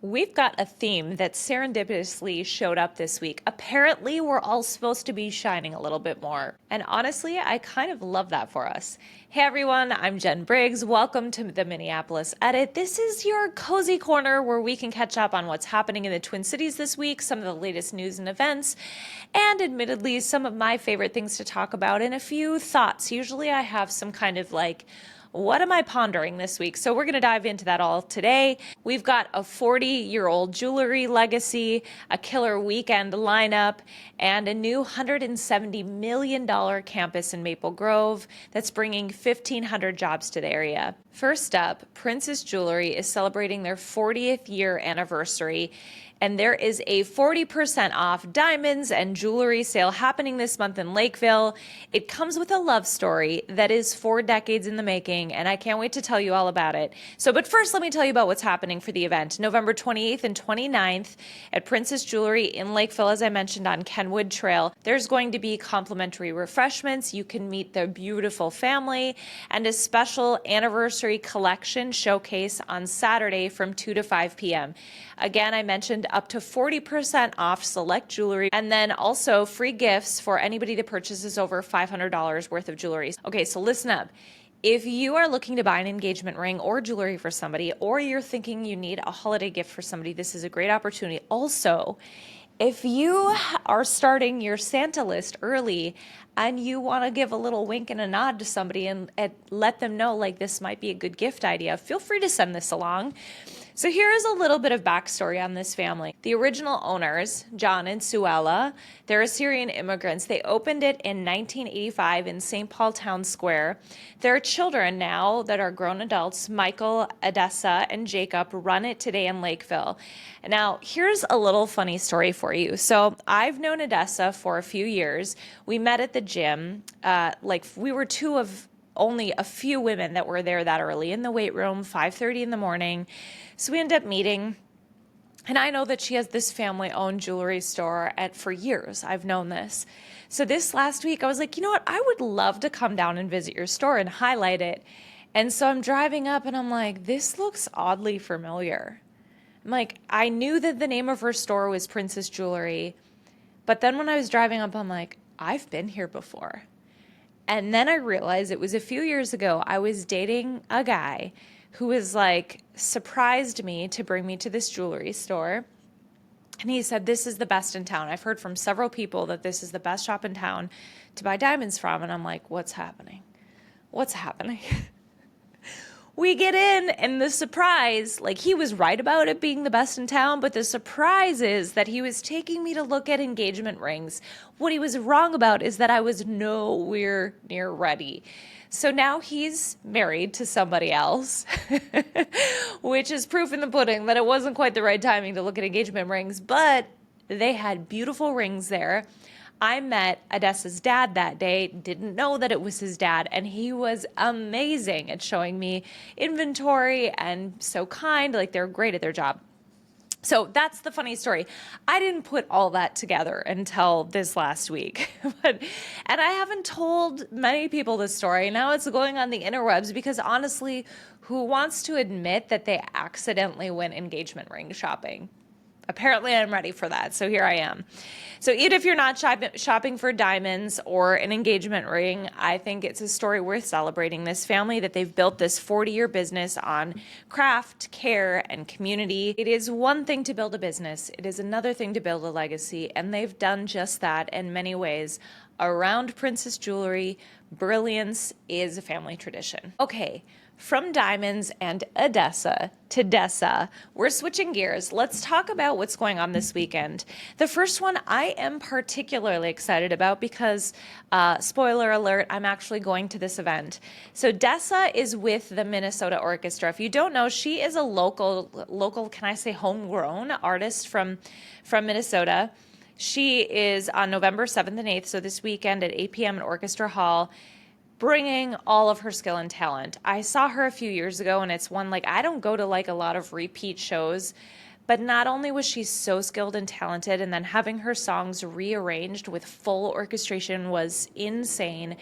We've got a theme that serendipitously showed up this week. Apparently, we're all supposed to be shining a little bit more. And honestly, I kind of love that for us. Hey everyone, I'm Jen Briggs. Welcome to the Minneapolis Edit. This is your cozy corner where we can catch up on what's happening in the Twin Cities this week, some of the latest news and events, and admittedly, some of my favorite things to talk about and a few thoughts. Usually I have some kind of what am I pondering this week? So we're going to dive into that all today. We've got a 40-year-old jewelry legacy, a killer weekend lineup, and a new $170 million campus in Maple Grove that's bringing 1,500 jobs to the area. First up, Princess Jewelry is celebrating their 40th year anniversary, and there is a 40% off diamonds and jewelry sale happening this month in Lakeville. It comes with a love story that is 4 decades in the making, and I can't wait to tell you all about it. But first, let me tell you about what's happening for the event. November 28th and 29th at Princess Jewelry in Lakeville, as I mentioned, on Kenwood Trail. There's going to be complimentary refreshments. You can meet the beautiful family and a special anniversary collection showcase on Saturday from 2 to 5 p.m. Again, I mentioned up to 40% off select jewelry, and then also free gifts for anybody that purchases over $500 worth of jewelry. Okay, so listen up. If you are looking to buy an engagement ring or jewelry for somebody, or you're thinking you need a holiday gift for somebody, this is a great opportunity. Also, if you are starting your Santa list early and you want to give a little wink and a nod to somebody and let them know this might be a good gift idea, feel free to send this along. So here is a little bit of backstory on this family. The original owners, John and Suella, they're Assyrian immigrants. They opened it in 1985 in St. Paul Town Square. Their children now that are grown adults, Michael, Dessa, and Jacob, run it today in Lakeville. Now, here's a little funny story for you. So I've known Dessa for a few years. We met at the gym. We were two of only a few women that were there that early in the weight room, 5:30 in the morning. So we ended up meeting, and I know that she has this family-owned jewelry store for years. I've known this. So this last week, I was like, you know what? I would love to come down and visit your store and highlight it. And so I'm driving up, and I'm like, this looks oddly familiar. I'm like, I knew that the name of her store was Princess Jewelry, but then when I was driving up, I'm like, I've been here before. And then I realized it was a few years ago. I was dating a guy who was surprised me to bring me to this jewelry store. And he said, this is the best in town. I've heard from several people that this is the best shop in town to buy diamonds from. And I'm like, what's happening? What's happening? We get in, and the surprise, he was right about it being the best in town, but the surprise is that he was taking me to look at engagement rings. What he was wrong about is that I was nowhere near ready. So now he's married to somebody else, which is proof in the pudding that it wasn't quite the right timing to look at engagement rings, but they had beautiful rings there. I met Dessa's dad that day, didn't know that it was his dad, and he was amazing at showing me inventory and so kind. They're great at their job. So that's the funny story. I didn't put all that together until this last week. And I haven't told many people this story. Now it's going on the interwebs because honestly, who wants to admit that they accidentally went engagement ring shopping? Apparently I'm ready for that, so here I am. So even if you're not shopping for diamonds or an engagement ring, I think it's a story worth celebrating. This family, that they've built this 40-year business on craft, care, and community. It is one thing to build a business. It is another thing to build a legacy, and they've done just that in many ways. Around Princess Jewelry, brilliance is a family tradition. Okay. From diamonds and Dessa to Dessa, we're switching gears. Let's talk about what's going on this weekend. The first one I am particularly excited about because, spoiler alert, I'm actually going to this event. So Dessa is with the Minnesota Orchestra. If you don't know, she is a local, can I say homegrown artist from Minnesota. She is on November 7th and 8th, so this weekend at 8 p.m. at Orchestra Hall, bringing all of her skill and talent. I saw her a few years ago, and it's one, I don't go to a lot of repeat shows, but not only was she so skilled and talented, and then having her songs rearranged with full orchestration was insane.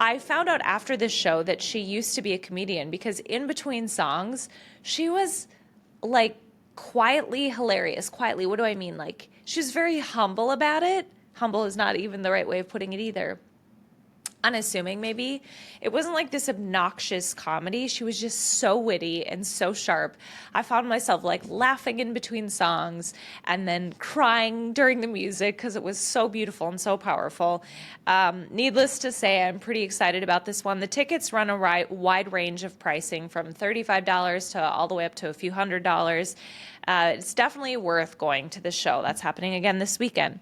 I found out after this show that she used to be a comedian because in between songs, she was quietly hilarious. Quietly, what do I mean? Like, she was very humble about it. Humble is not even the right way of putting it either. Unassuming, maybe. It wasn't like this obnoxious comedy. She was just so witty and so sharp. I found myself like laughing in between songs and then crying during the music because it was so beautiful and so powerful. Needless to say, I'm pretty excited about this one. The tickets run a wide range of pricing from $35 to all the way up to a few $100s. It's definitely worth going to the show. That's happening again this weekend.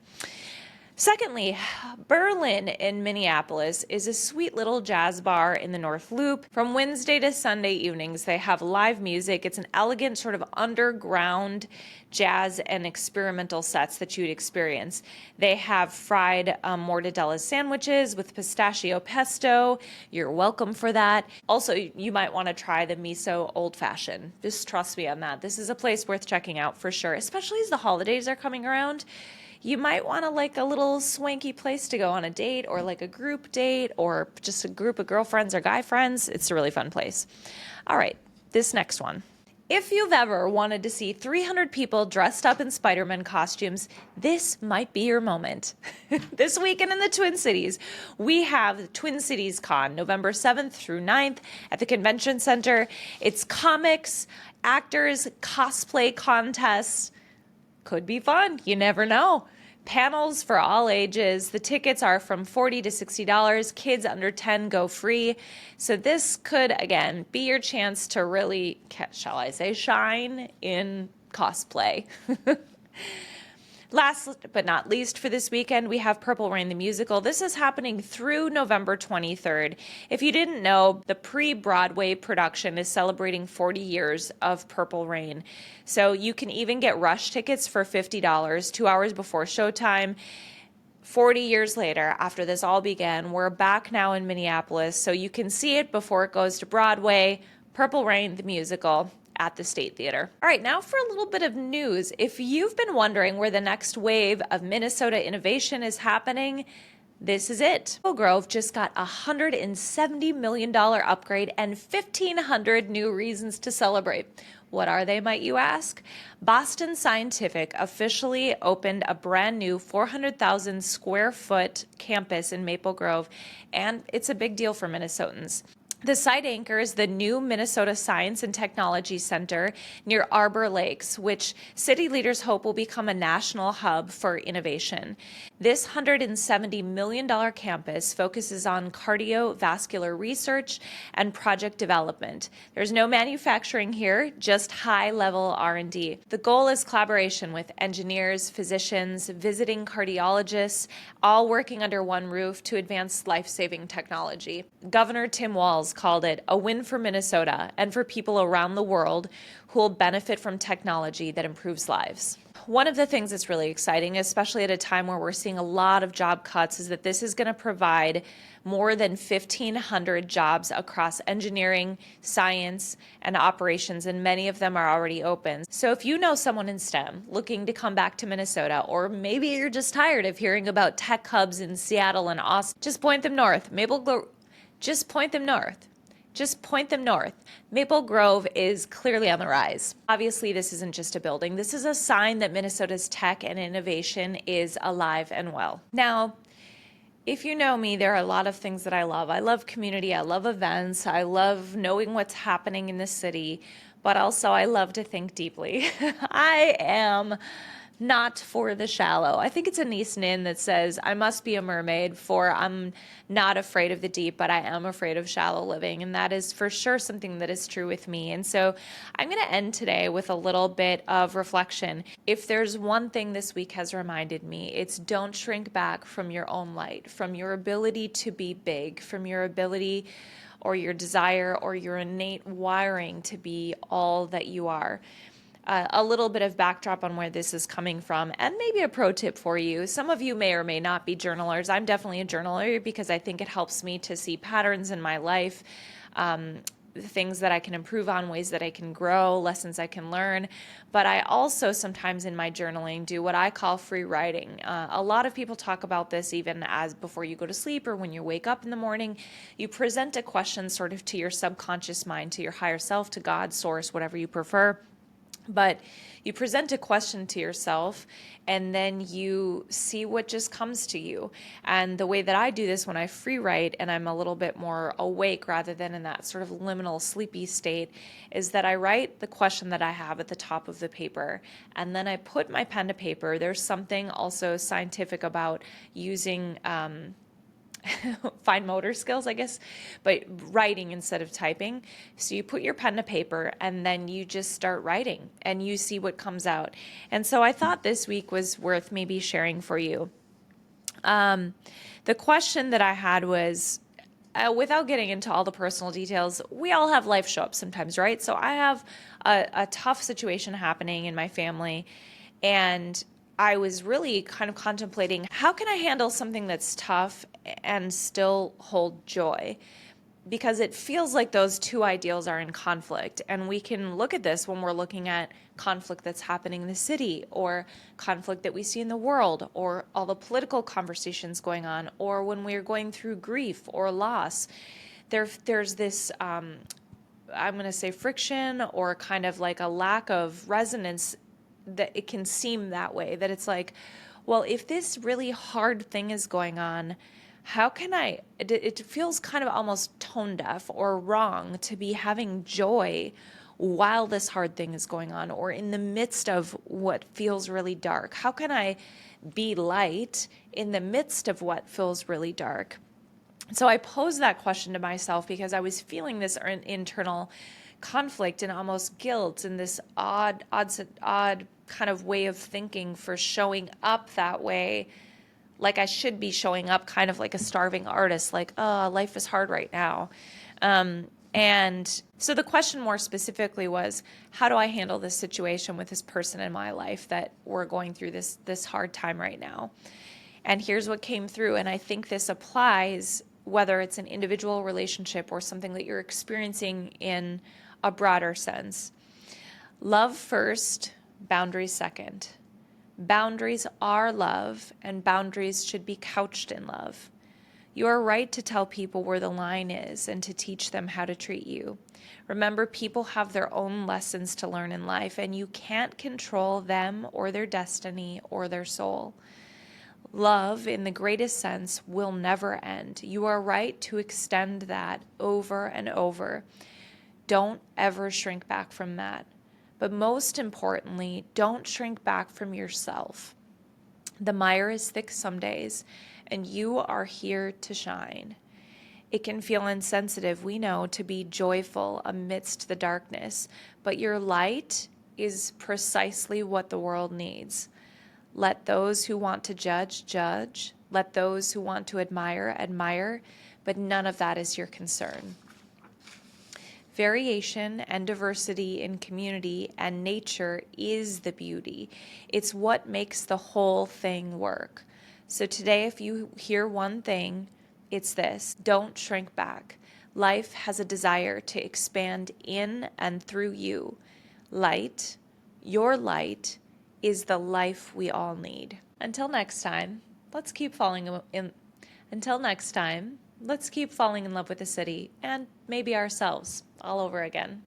Secondly, Berlin in Minneapolis is a sweet little jazz bar in the North Loop. From Wednesday to Sunday evenings, they have live music. It's an elegant sort of underground jazz and experimental sets that you'd experience. They have fried mortadella sandwiches with pistachio pesto. You're welcome for that. Also, you might want to try the miso old fashioned. Just trust me on that. This is a place worth checking out for sure, especially as the holidays are coming around. You might want to like a little swanky place to go on a date or like a group date or just a group of girlfriends or guy friends. It's a really fun place. All right, this next one. If you've ever wanted to see 300 people dressed up in Spider-Man costumes, this might be your moment. This weekend in the Twin Cities, we have Twin Cities Con, November 7th through 9th at the Convention Center. It's comics, actors, cosplay contests. Could be fun. You never know. Panels for all ages. The tickets are from $40 to $60. Kids under 10 go free. So this could, again, be your chance to really, shall I say, shine in cosplay. Last but not least for this weekend, we have Purple Rain the Musical. This is happening through November 23rd. If you didn't know, the pre-Broadway production is celebrating 40 years of Purple Rain. So you can even get rush tickets for $50, 2 hours before showtime. 40 years later, after this all began, we're back now in Minneapolis, so you can see it before it goes to Broadway. Purple Rain the Musical at the State Theater. All right, now for a little bit of news. If you've been wondering where the next wave of Minnesota innovation is happening, this is it. Maple Grove just got a $170 million upgrade and 1,500 new reasons to celebrate. What are they, might you ask? Boston Scientific officially opened a brand new 400,000 square foot campus in Maple Grove, and it's a big deal for Minnesotans. The site anchors the new Minnesota Science and Technology Center near Arbor Lakes, which city leaders hope will become a national hub for innovation. This $170 million campus focuses on cardiovascular research and project development. There's no manufacturing here, just high-level R&D. The goal is collaboration with engineers, physicians, visiting cardiologists, all working under one roof to advance life-saving technology. Governor Tim Walz called it a win for Minnesota and for people around the world who will benefit from technology that improves lives. One of the things that's really exciting, especially at a time where we're seeing a lot of job cuts, is that this is going to provide more than 1,500 jobs across engineering, science, and operations, and many of them are already open. So if you know someone in STEM looking to come back to Minnesota, or maybe you're just tired of hearing about tech hubs in Seattle and Austin, just point them north. Just point them north. Just point them north. Maple Grove is clearly on the rise. Obviously, this isn't just a building. This is a sign that Minnesota's tech and innovation is alive and well. Now, if you know me, there are a lot of things that I love. I love community. I love events. I love knowing what's happening in the city. But also, I love to think deeply. I am not for the shallow. I think it's a nice nin that says, I must be a mermaid, for I'm not afraid of the deep, but I am afraid of shallow living. And that is for sure something that is true with me. And so I'm going to end today with a little bit of reflection. If there's one thing this week has reminded me, it's don't shrink back from your own light, from your ability to be big, from your ability or your desire or your innate wiring to be all that you are. A little bit of backdrop on where this is coming from, and maybe a pro tip for you. Some of you may or may not be journalers. I'm definitely a journaler because I think it helps me to see patterns in my life, things that I can improve on, ways that I can grow, lessons I can learn. But I also sometimes in my journaling do what I call free writing. A lot of people talk about this even as before you go to sleep or when you wake up in the morning. You present a question sort of to your subconscious mind, to your higher self, to God, source, whatever you prefer. But you present a question to yourself and then you see what just comes to you. And the way that I do this when I free write and I'm a little bit more awake rather than in that sort of liminal sleepy state is that I write the question that I have at the top of the paper and then I put my pen to paper. There's something also scientific about using fine motor skills, I guess, but writing instead of typing. So you put your pen to paper and then you just start writing and you see what comes out. And so I thought this week was worth maybe sharing for you. The question that I had was, without getting into all the personal details, we all have life show up sometimes, right? So I have a tough situation happening in my family, and I was really kind of contemplating how can I handle something that's tough and still hold joy? Because it feels like those two ideals are in conflict. And we can look at this when we're looking at conflict that's happening in the city or conflict that we see in the world or all the political conversations going on or when we're going through grief or loss. There's this, I'm going to say friction or kind of like a lack of resonance that it can seem that way, that it's like, well, if this really hard thing is going on, how can it feels kind of almost tone deaf or wrong to be having joy while this hard thing is going on or in the midst of what feels really dark. How can I be light in the midst of what feels really dark? So I posed that question to myself because I was feeling this internal conflict and almost guilt and this odd kind of way of thinking for showing up that way, like I should be showing up kind of like a starving artist, like, oh, life is hard right now. And so the question more specifically was, how do I handle this situation with this person in my life that we're going through this hard time right now? And here's what came through. And I think this applies whether it's an individual relationship or something that you're experiencing in a broader sense. Love first, boundaries second. Boundaries are love, and boundaries should be couched in love. You are right to tell people where the line is and to teach them how to treat you. Remember, people have their own lessons to learn in life, and you can't control them or their destiny or their soul. Love, in the greatest sense, will never end. You are right to extend that over and over. Don't ever shrink back from that. But most importantly, don't shrink back from yourself. The mire is thick some days, and you are here to shine. It can feel insensitive, we know, to be joyful amidst the darkness, but your light is precisely what the world needs. Let those who want to judge, judge. Let those who want to admire, admire, but none of that is your concern. Variation and diversity in community and nature is the beauty. It's what makes the whole thing work. So today, if you hear one thing, it's this: don't shrink back. Life has a desire to expand in and through you. Light, your light, is the life we all need. Until next time, let's keep falling in love with the city and maybe ourselves all over again.